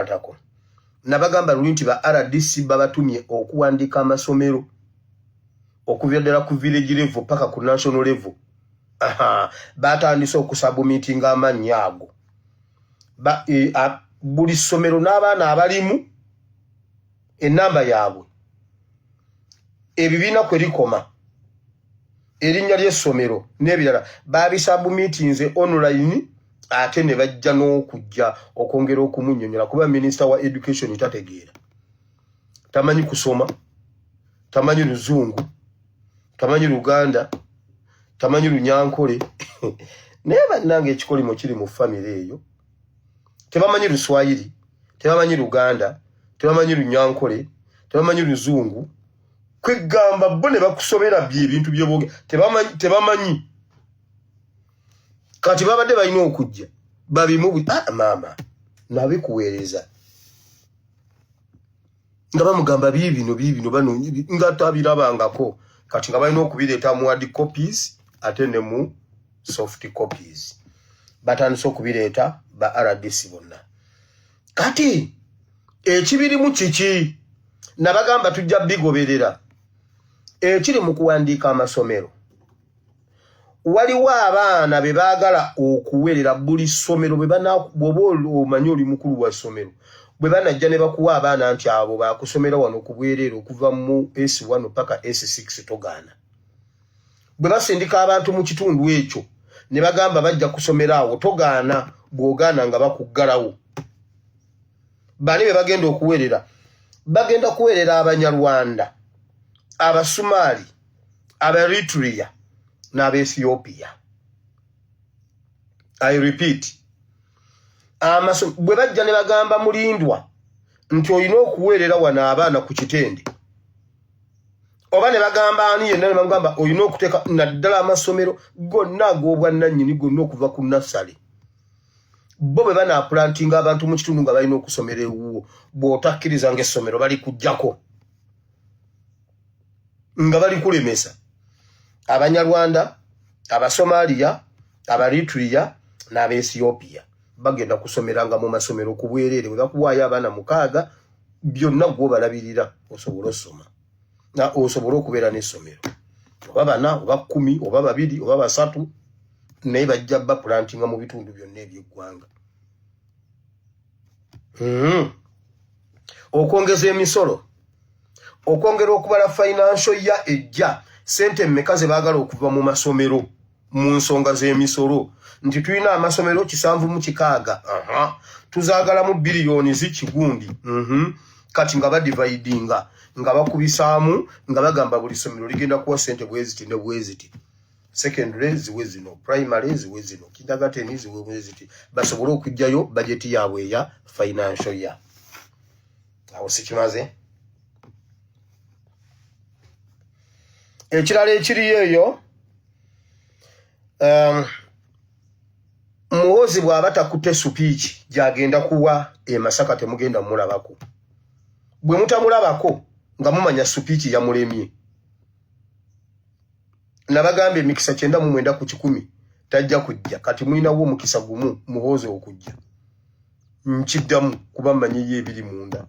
atako nabagamba lulunti ba RDC babatumye okuwandika amasomero okuvyadala ku village level paka ku national level batandise okusubmitinga amannya ago buli somero n'abaana abalimu enamba yaabwe ebibiina kwe likoma erinnya ly'essomero n'ebirala babisubmitinze online ate ne bajja n'okujja okwongera okumunnyonnyola kuba minisita wa education tategeera tamanyi kusoma tamanyi luzungu tamanyi luganda tamanyi lunyankole naye bannange ekikolimo kiri mu famire eyo tebamanyi luswayiri tebamanyi luganda tebamanyi lunyankole tebamanyi luzungu kwegamba bo ne bakusomera ebintu byeboge tebamanyi kati babadde balina okujja babimu maama nabikuweereza nga bamugamba bibino bano nga tabirabangako kati nga balina okubireeta mu hard copies ate ne mu soft copies batandise okubireeta ba RDC bonna kati ekibirimu kiki nabagamba tujja bigoberera ekiri mu kuwandiika amasomero waliwo abaana be baagala okuwerera buli ssomero bwoba omanyi oli mukulu wa ssomero bwe banajja ne bakuwa abaana nti abo bakusomera wano ku bwereere okuva mu S1 paka S6 togaana bwe basindika abantu mu kitundu ekyo ne bagamba bajja kusomera awo togaana bw'ogaana nga bakuggalawo bani be bagenda okuwerera bagenda kuwerera Abanyarwanda Abasumaali Aberitrea n'Abeethiopia. I repeat. Bwe bajja ne bagamba mulindwa nti olina okuweerera wano abaana ku kitende. Oba ne bagamba ani yenna ne bagamba olina okuteeka naddala amasomero gonna ag'obwannannyini gonna okuva ku nassale. Bo bwe banaapulantinga abantu mu kitundu nga balina okusomera ewuwo bw'otakkiriza ng'essomero bali kujjako nga bali kulemesa Abanyarwanda Abasomaliya Aberitrea n'Abeethiopia bagenda kusomeranga mu masomero ku bwereere bwe bakuwaayo abaana 6 byonna gwobalabirira osobola osoma na osobola okubeera n'essomero oba 4 oba 10 oba 2 oba 3 naye bajja bapulantinga mu bitundu byonna eby'eggwanga okwongeza emisolo okwongera okubala financial ya ejja sente mmeka ze baagala okuva mu masomero mu nsonga z'emisolo nti tulina amasomero 706 tuzaagalamu biliyoni z'ekigundi kati nga badividinga nga bakubisaamu nga bagamba buli somero ligenda kuwa sente bweziti ne bweziti secondary ziwe zino primary ziwe zino kindergarten ziwe bweziti basobole okujjayo bajeti yaabwe ya financial ya awo sikimaze ekirala ekiri eyo muwozi bw'aba takutte supiiki gy'agenda kuwa Masaka temugenda mulabako bwe mutamulabako nga mumanya supiiki yamulemye nabagambye emikisa 99 ku 10 tajja kujja kati mulinawo omukisa gumu muwozi okujja nkiddamu kuba mmanyiyo ebiri munda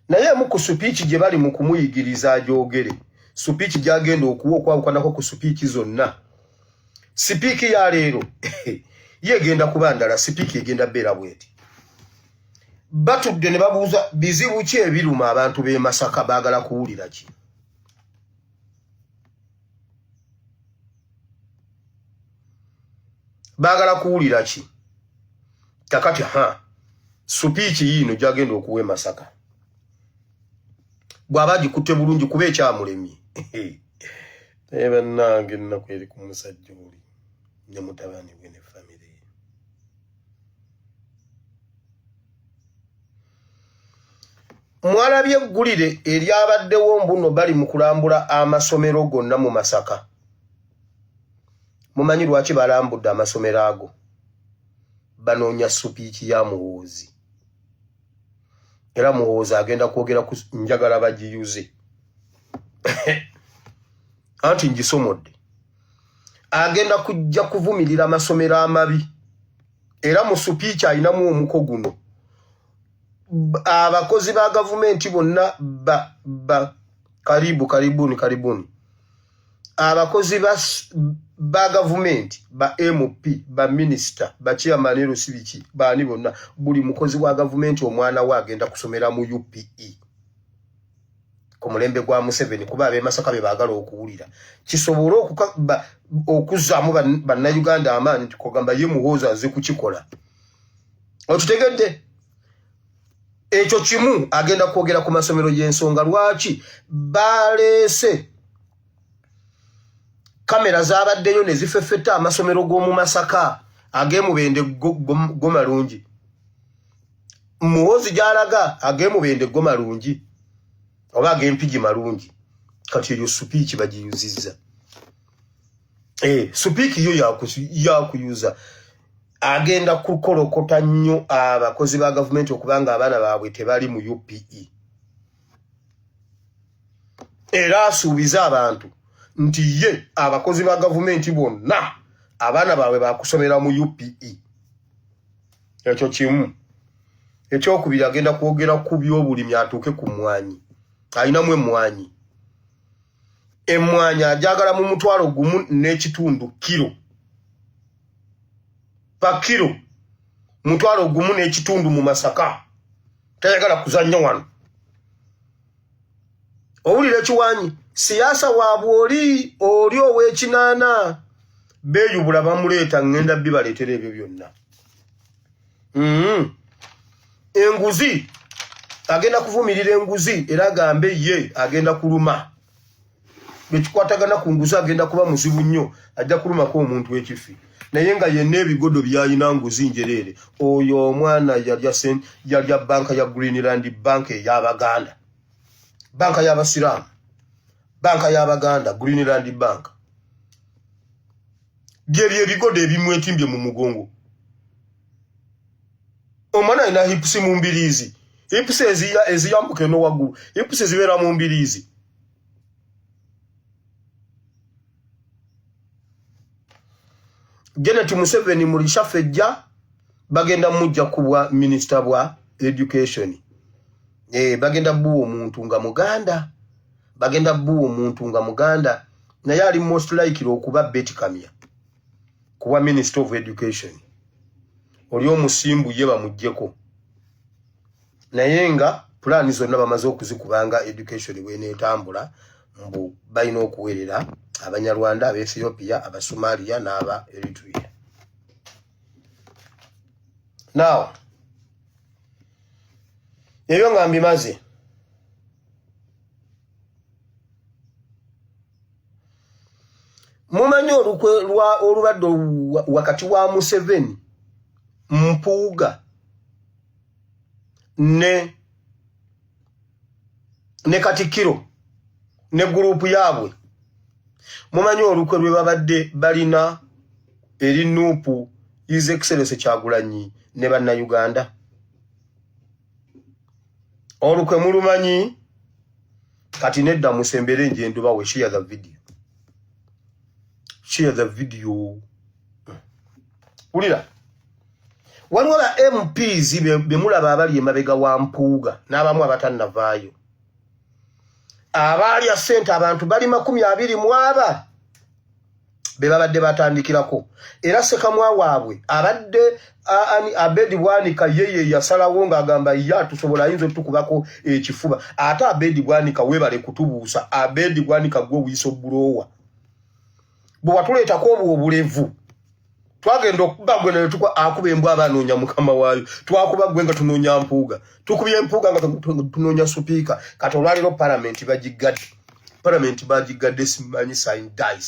naye mu ku supiiki gye bali mu kumuyigiriza ajoogere supiiki gyagenda okuwa okwawukanako ku supiiki zonna sipiiki ya leero yegenda kuba ndala sipiiki egenda beera bweti batudde ne babuuza bizibu ki ebiruma abantu b'e Masaka baagala kuwulira ki baagala kuwulira ki kakati supiiki yiino gyagenda okuwa e Masaka bw'aba gikutte bulungi kuba ekyamulemye bannange ennaku eri ku musajja oli ne mutabani gwe ne famire ye mwalabye eggulire eryabaddewo mbuno bali mu kulambula amasomero gonna mu Masaka mumanyi lwaki balambudde amasomero ago banoonya supiiki ya muwoozi era muwoozi agenda kwogera ku njagala bagiyuze anti ngisomodde agenda kujja kuvumirira amasomero amabi era mu supiiki alinamu omuko guno abakozi ba gavumenti bonna karibuni abakozi ba gavumenti ba MP ba minister ba chairman erosibiki bani bonna buli mukozi wa gavumenti omwana wa agenda kusomera mu UPE ku mulembe gwa Museveni kuba abe Masaka be bagala okuwulira kisobolo okuzaamu bannayuganda amaani tukogamba ye muhoza aze kukikola otutegedde ekyo kimu agenda kwogera ku masomero y'ensonga lwaki balese kamera zabaddeyo ne zifeffeta amasomero g'omu Masaka ageemubende go malungi muhozi gyalaga ageemubende go malungi oba agempigi malungi kati eyo supiiki bagiyuzizza supiiki yo yakuyuza agenda kukolokota nnyo abakozi ba gavumenti okubanga abaana baabwe tebali mu UPE era asuubiza abantu nti ye abakozi ba gavumenti bonna abaana baabwe bakusomera mu UPE ekyo kimu ekyokubiri agenda kwogera ku by'obulimi atuuke ku mmwanyi ayinamu emmwanyi ajagala mu mutwalo gumu n'ekitundu kilo pa kilo mutwalo gumu n'ekitundu mu Masaka tayagala kuzannya wano owulira ekiwanyi siyaasa waabwe oli ow'ekinaana beeyubula bamuleeta ngenda bibaleetera ebyo byonna enguzi agenda kuvumirira enguzi era agambe ye agenda kuluma bekikwatagana ku nguzi agenda kuba muzibu nnyo ajja kulumako omuntu w'ekifi naye nga yenna ebigodo byayina nguzi njereere oyo omwana yalya banka ya Greenland banka ey'Abaganda banka y'Abasiraamu banka y'Abaganda Greenland bank byebyo ebigodo ebimwetimbye mu mugongo omwana alina hipusi mu mbiriizi hipusi eziyambuka eno waggulu hipusi ezibeera mu mbiriizi Janet Museveni mulishafejja bagenda mujja kubwa minister bwa education bagenda buwo omuntu nga muganda bagenda buwo omuntu nga muganda naye ali most likely okuba Betty Kamya kuba minister of education oli omusimbu ye bamujjeko naye nga plani zonna bamaze okuzikubanga education bw'eneetambula mbu balina okuwerera Abanyarwanda, aba Ethiopia, aba Somalia n'aba Eritrea. Now, ebyo nga mbimaze mumanyi olukwe olubadde wakati wa Museveni Mpuuga ne Katikkiro ne gurupu yaabwe mumanyi olukwe lwe babadde balina eri Nuupu His Excellency Kyagulanyi ne bannayuganda olukwe mulumanyi kati nedda musembere njendo bawe share the video ulira waliwo ba MPs bemulaba abali emabega wa Mpuuga n'abamu abatannavaayo abali ya sente abantu bali 20 be babadde batandikirako era sekamwa waabwe abadde Abedi Bwanika yeye yasalawo nga agamba ya tusobola ayinza tukubako ekifuba ate Abedi Bwanika webale kutubuusa Abedi Bwanika gwo wiso bulowa bwe watuleeta ko obulevu twagenda okubagwe ne tukwa akuba embwa abanoonya mukama waayo twakuba gwe nga tunoonya Mpuuga tukubye Mpuuga nga tunoonya speaker kati olwaliro parliament bagigadde simanyi sign die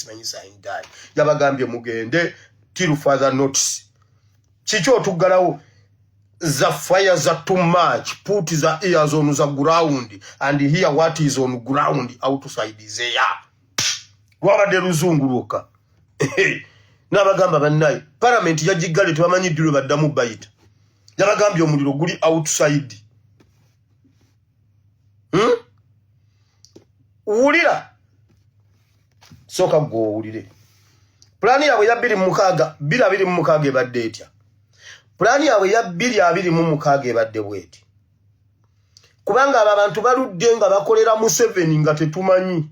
yabagambye mugende till further notice kicho tugalawo the fires are too much put the ears on the ground and hear what is on ground outside there wabadde luzunguluka n'abagamba bannaye parliament yagigale tebamanyi ddiro baddamu bayita yabagambye omuliro guli outside ulira soka go ulire plani yawe ya 226 ebadde etya plani yawe ya 226 ebadde bweti kubanga abantu baludde nga bakolera Museveni nga tetumanyi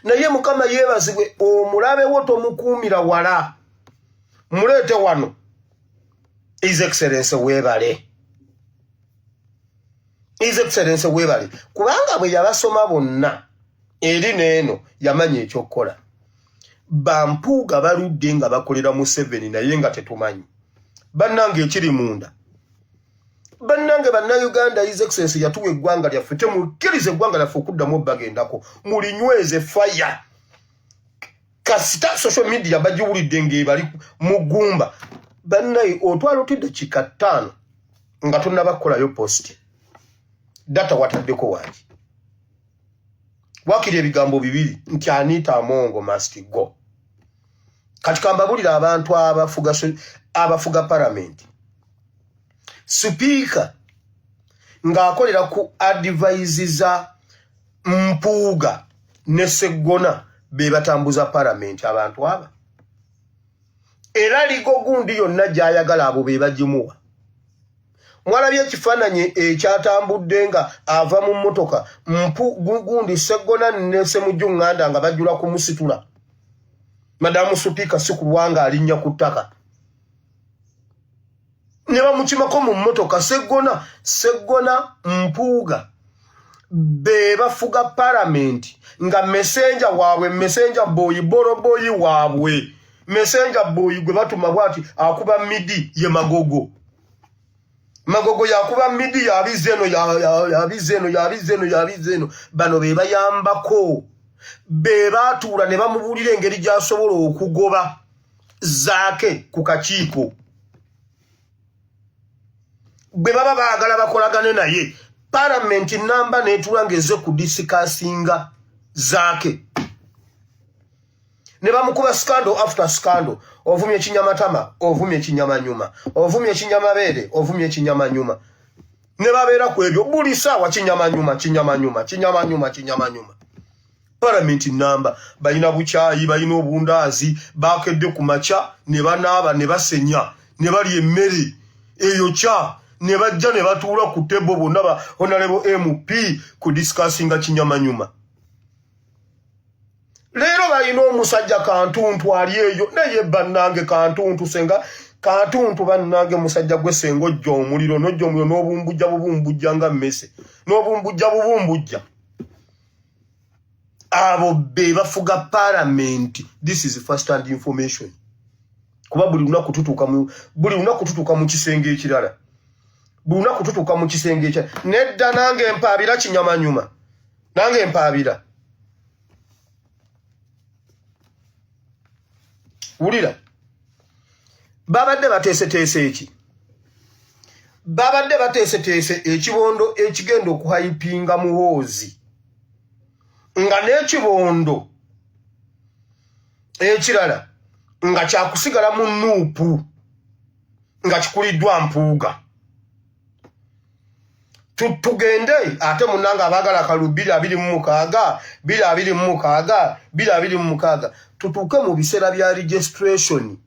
naye mukama yebazibwe omulabe wo tomukuumira wala mulete wano His Excellency webale His Excellency webale kubanga bwe yabasoma bonna eri neeno yamanya ekyokukola bampuuga baludde nga bakolera Museveni naye nga tetumanyi bannange ekiri munda bannange bannayuganda His Excellency yatuwa eggwanga lyaffe temukkirize eggwanga lyaffe okuddamu bagendako mulinyweze fire kasita social media bagiwulidde ng'ebali mu ggumba bannaye otwala otidde dakika 5 nga tonnabakolayo post data wataddeko wangi wakiri ebigambo bibiri nti Anita Amongo must go kati kambabulira abantu abafuga parliament Speaker ng'akolera ku advise za Mpuuga ne Sseggona be batambuza parliament abantu aba era ligo gundi yonna gy'ayagala abo be bagimuwa mwalabye ekifaananyi ekyatambudde nga ava mu mmotoka gundi Sseggona ne Ssemujjuŋŋanda nga bajjula kumusitula Madamu Speaker si kulwanga alinnya ku ttaka ne bamukimako mu mmotoka Sseggona Mpuuga be bafuga parliament nga messenger waabwe messenger boy boroboyi waabwe messenger boy gwe batuma bwati akuba midi ye magogo yakuba midi yabizeno bano be bayambako be batuula ne bamubulira engeri gy'asobola okugoba zaake ku kakiiko bwe baba baagala bakolagane naye parliament namba neetula ngeze ku disikasinga zaake ne bamukuba scandal after scandal ovumye ekinyamatama ovumye ekinyamanyuma ovumye ekinyamabeere ovumye ekinyamanyuma ne babeera ku ebyo buli saawa kinyamanyuma parliament namba balina bukyayi balina obundaazi bakedde ku maca ne banaaba ne basenya ne bali emmere eyo kya ne bajja ne batuula ku tebo bonna ba honorable MP ku discussinga kinyamanyuma leero balina omusajja Kantuntu ali eyo naye bannange Kantuntu senga Kantuntu bannange musajja gwe senga ojja omuliro nojja omuliro n'obumbujja nga mmese n'obumbujja abo be bafuga parliament. This is first hand information kuba buli lunaku tutuuka mu kisenge ekirala nedda nange empaabira kinyamanyuma nange empaabira wulira babadde bateeseteese ekibondo ekigenda okuhayipinga muhoozi nga n'ekibondo ekirala nga kyakusigala mu nuupu nga kikuliddwa Mpuuga tugende ate munanga abagala kalu 226 tutuuke mu biseera bya registration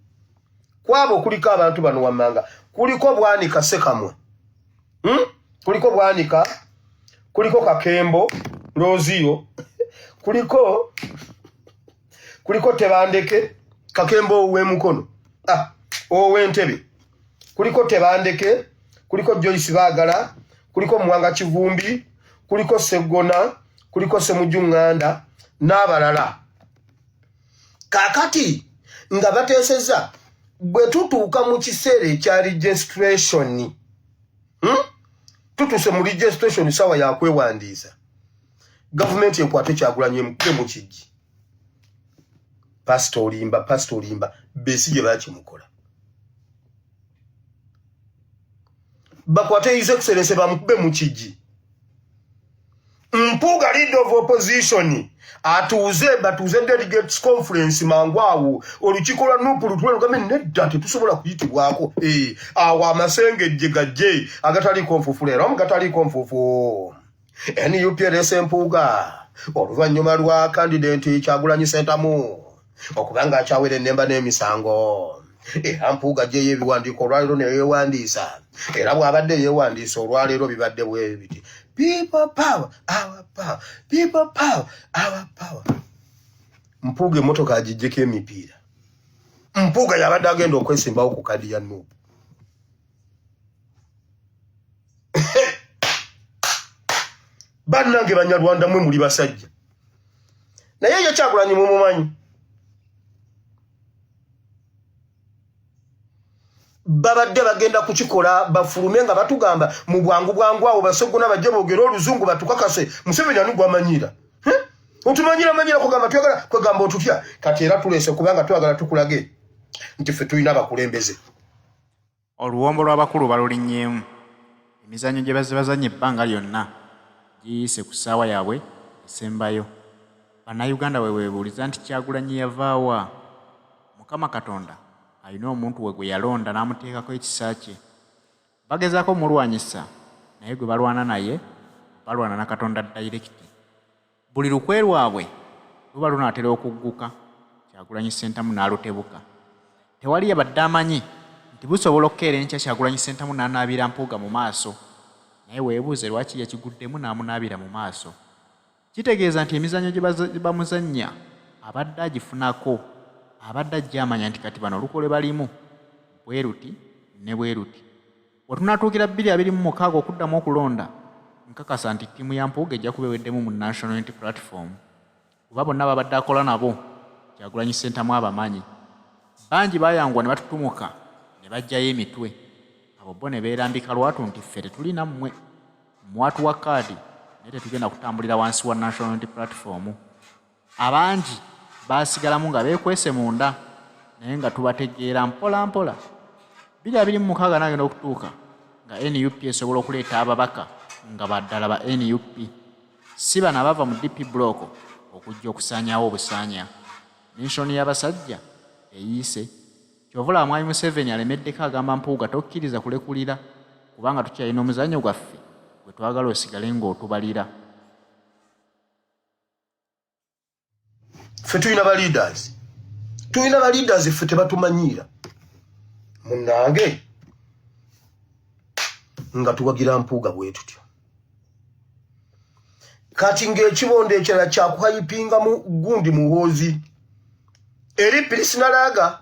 kwabo kuliko abantu bano wamanga kuliko Bwanika Sekamwe kuliko Kakembo Rozio kuliko Tebandeke Kakembo ow'emukono ow'entebe kuliko Tebandeke kuliko Joyce Baagala kuliko Mwanga Kivumbi kuliko Sseggona kuliko Ssemujjuŋŋanda n'abalala kakati nga bateeseza bwe tutuuka mu kiseera ekya registration tutuse mu registration sawa ya kwewandiisa gavumenti enkwate Kyagulanyi mukube mu kigi pastor olimba Besigye bakimukola bakwate His Excellency bamukube mu kigi Mpuuga leader of opposition batuuze delegates conference mangwawo olukiiko lwa nuupu lutwelo game nedda tetusobola kuyitibwako awo amasengejje gajje agataliiko nfuufulera omugataliiko nfuufu NUPLS Mpuuga oluvannyuma lwa candidate Kyagulanyi Ssentamu okubanga akyawera ennemba n'emisango era Mpuuga gye yeebiwandiiko olwaleero ne yeewandiisa era bw'abadde yeewandiisa olwaleero bibadde bwe biti People power, our power. People power, our power. Mpuga emotoka agijjeko emipiira. Mpuga yabadde agenda okwesimbawo ku kadi ya Nuupu. Bannange Banyarwanda mwe muli basajja. Naye ye Kyagulanyi mumumanyi. Babadde bagenda kukikola bafulume nga batugamba mu bwangu bwangu awo basogona bajje boogera oluzungu batukakase Museveni ani gwamanyira. Otumanyira kugamba tuyagala kwegamba otutya kati era tulese kubanga twagala tukulage nti ffe tulina abakulembeze. Oluwombo lw'abakulu balulinnyeemu. Emizannyo gye bazanye ebbanga lyonna giyise ku ssaawa yaabwe esembayo. Bannayuganda we weebuuliza nti Kyagulanyi yavaawa. Mukama Katonda alina omuntu we gwe yalonda n'amuteekako ekisa kye. Bagezaako omulwanyisa naye gwe balwana naye balwana na Katonda dayirekiti. Buli lukwe lwabwe luba lunaatera okugguka Kyagulanyi Ssentamu n'alutebuka. Tewali yabadde amanyi nti busobola okukeera enkya Kyagulanyi Ssentamu n'anaabira Mpuuga mu maaso. Naye weebuuze lwaki yakiguddemu n'amunaabira mu maaso. Kitegeeza nti emizannyo gye bamuzannya abadde agifunako, abadde ajja amanya nti kati bano olukole balimu bweruti ne bweruti. Wetunaatuukira 2026 okuddamu okulonda, nkakasa nti ttiimu ya Mpuuga ejja kuba eweddemu mu National Unity Platform. Kuba bonna babadde akola nabo Kyagulanyi Ssentamu abamanyi. Bangi baayangwa ne batutumuka ne bajjayo emitwe. Abo bo ne beerambika lwatu nti ffe tetulina mmwe mwatuwa kaadi naye tetugenda kutambulira wansi wa National Unity Platform. Abangi baasigalamu nga beekwese munda naye nga tubategeera mpola mpola. 2026 n'agenda okutuuka nga NUP esobola okuleeta ababaka nga baddala ba NUP si bano abava mu DP block okujja okusaanyaawo obusaanya. Nation y'abasajja eyiise kyovula Mwami Museveni alemeddeko agamba Mpuuga tokkiriza kulekulira kubanga tukyalina omuzannyo gwaffe gwe twagala osigale ng'otubalira. Ffe tulina ba leaders. Tulina ba leaders ffe tebatumanyiira. Munnange nga tuwagira Mpuuga bwe tutyo. Kati ng'ekibonde ekirala kyakuhayipingamu gundi muhoozi. Eri Pirisinaalaga.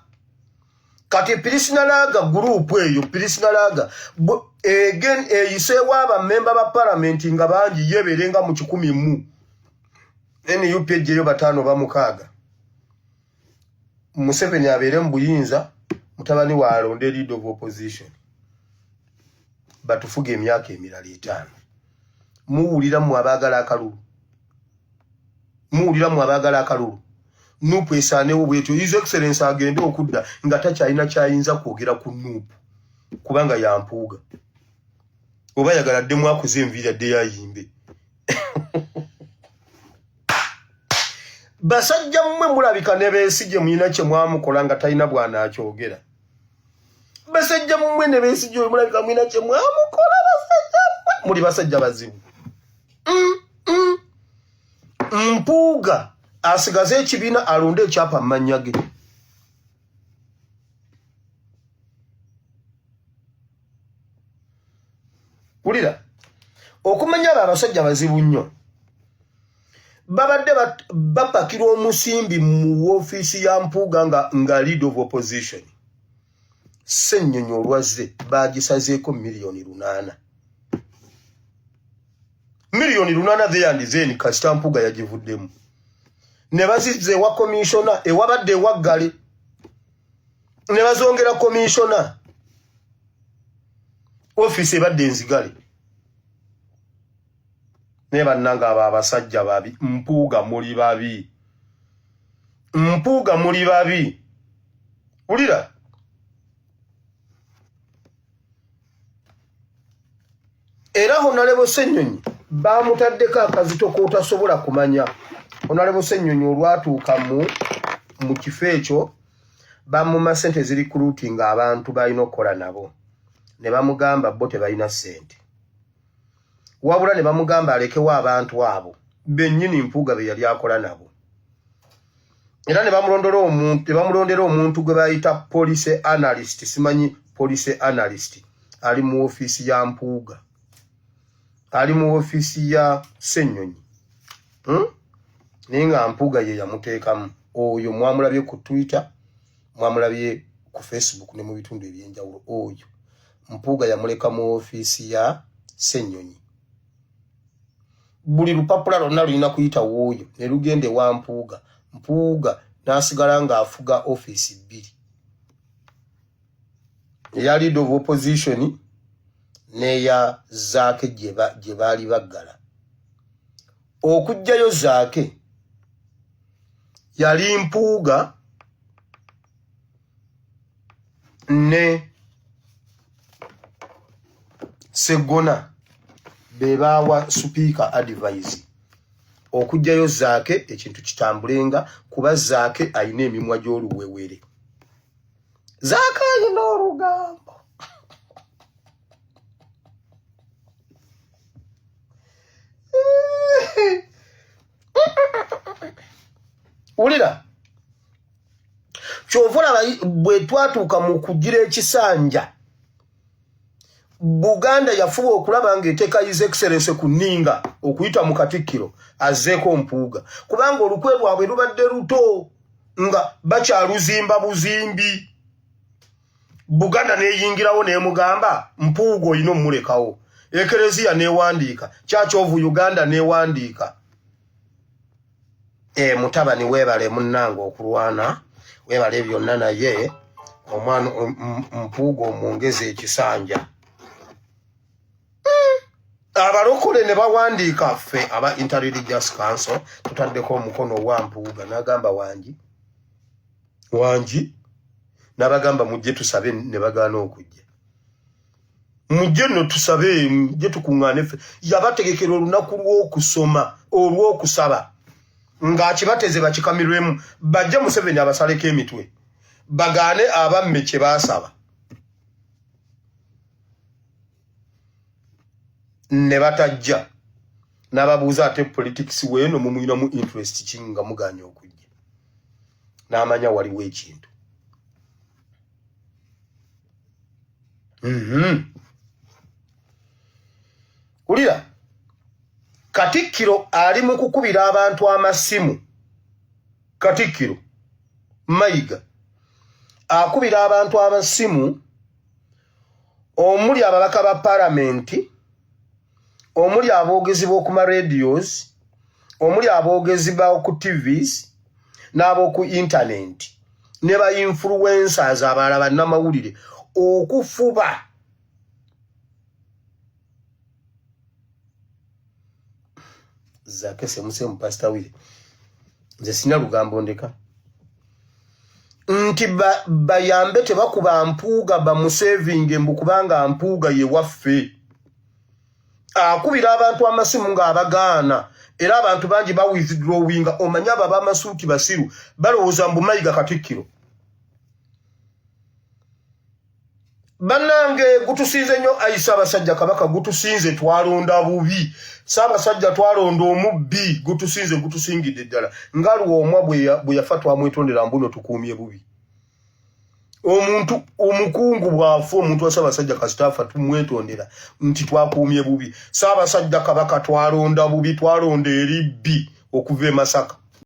Kati Pirisinaalaga gurupu eyo Pirisinaalaga again eyiseewo abamemba ba palamenti nga bangi yebeerenga mu 100 NUP ejjeyo 5 ba 6. Museveni abeere mu buyinza mutabani wa alonde leader of opposition. Batufuge emyaka emirala 5. Muwulira mu abaagala akalulu. Nuupu esaanewo bwetyo. His Excellency agende okudda nga takyalina kyayinza kwogera ku Nuupu kubanga ya Mpuuga. Oba yagala ddemu akuze enviiri adde yayimbe. Basajja mmwe mulabika ne Besigye mulina kye mwamukola nga talina bwana akyogera. Basajja mmwe ne Besigye mulabika mulina kye mwamukola basajja mmwe. Muli basajja bazibu. Mpuuga asigaze ekibiina alonde ekyapa mmannya ge. Wulira okumanya abasajja bazibu nnyo. Babadde bapakira omusimbi mu ofiisi ya Mpuuga nga leader of opposition. Ssennyonyi olwazze baagisazeeko $8,000,000. $8,000,000 there and then kasita Mpuuga yagivuddemu. Ne bazizze wa commissioner ewabadde ewaggale. Ne bazongera commissioner. Office ebadde enzigale. Ne bannanga abasajja babi. Mpuuga muli babi. Mpuuga muli babi. Wulira? Era Honorable Ssennyonyi bamutaddeko akazito k'otasobola kumanya. Honorable Ssennyonyi olwatuuka mu kifo ekyo bamuma ssente zirikuluutinga abantu balina okukola nabo. Ne bamugamba bo tebalina ssente. Wabula ne bamugamba alekewo abantu abo bennyini Mpuuga be yali akola nabo. Era ne bamulondera omuntu gwe bayita police analyst, simanyi police analyst ali mu ofiisi ya Mpuuga. ali mu ofisi ya Ssenyonyi naye nga Mpuuga ye yamuteekamu. Oyo mwamulabye ku Twitter, mwamulabye ku Facebook ne mu bitundu ebyenjawulo. Oyo Mpuuga yamuleka mu ofisi ya Ssenyonyi. Buli lupapula lwonna lulina kuyita w'oyo ne lugende wa Mpuuga. Mpuuga n'asigala ng'afuga office 2. Eya lead of opposition n'eya Zaake gye baali baggala. Okujjayo Zaake yali Mpuuga ne Segona bebawa speaker advice okujjayo Zaake ekintu kitambulenga kuba Zaake ayina emimwa gy'oluwewere. Zaake ayina olugambo. Ulira kyovula bwe twatuuka mu kugira ekisanja Buganda yafuba okulaba ng'eteeka His Excellency ku nninga okuyita mu Katikkiro azzeeko Mpuuga kubanga olukwe lwabwe lubadde luto nga bakyaluzimba buzimbi. Buganda neeyingirawo neemugamba Mpuuga olina omulekawo. Ekereziya neewandiika, Church of Uganda neewandiika. Mutabani weebale munnange okulwana, weebale byonna naye omwana Mpuuga omwongeza ekisanja. Abalokole ne bawandiika ffe aba Interreligious Council tutaddeko omukono wa Mpuuga n'agamba wangi n'abagamba mujje tusabe ne bagaana okujja. Mujje no tusabe mujje tukuŋŋaane ffe. Yabategekera olunaku lw'okusoma olw'okusaba ng'akibateze bakikamirwemu bajje Museveni abasaleko emitwe bagaane abamme kye baasaba. Ne batajja n'ababuuza ate politics weeno mumuyinamu interest ki nga muganya okujja. N'amanya waliwo ekintu. Ulira Katikkiro ali mu kukubira abantu amasimu. Katikkiro Mayiga akubira abantu amasimu omuli ababaka ba palamenti, omuli aboogezi b'okuma radios, omuli aboogezi b'oku TVs n'ab'oku internet ne ba influencers abalala bannamawulire okufuba Zaake Semusemu Pastor Wile. Nze sina lugambo ndeka. Nti bayambe tebakuba Mpuuga bamusevinge mbu kubanga Mpuuga ye waffe. Akubira abantu amasimu ng'abagaana era abantu bangi ba withdrawinga omanya baba amasuuti basiru balowooza mbu Mayiga Katikkiro. Bannange gutusinze nnyo ayisa abasajja Kabaka gutusinze twalonda bubi. Ssaabasajja twalonda omubbi gutusingidde ddala. Ngaluwa omwa bwe yafa twamwetondera mbuno tukuumye bubi. Omuntu omukungu bw'afa omuntu wa Ssaabasajja kasitaafa tumwetondera nti twakuumye bubi. Ssaabasajja Kabaka twalonda bubi, twalonda eribbi okuva e Masaka.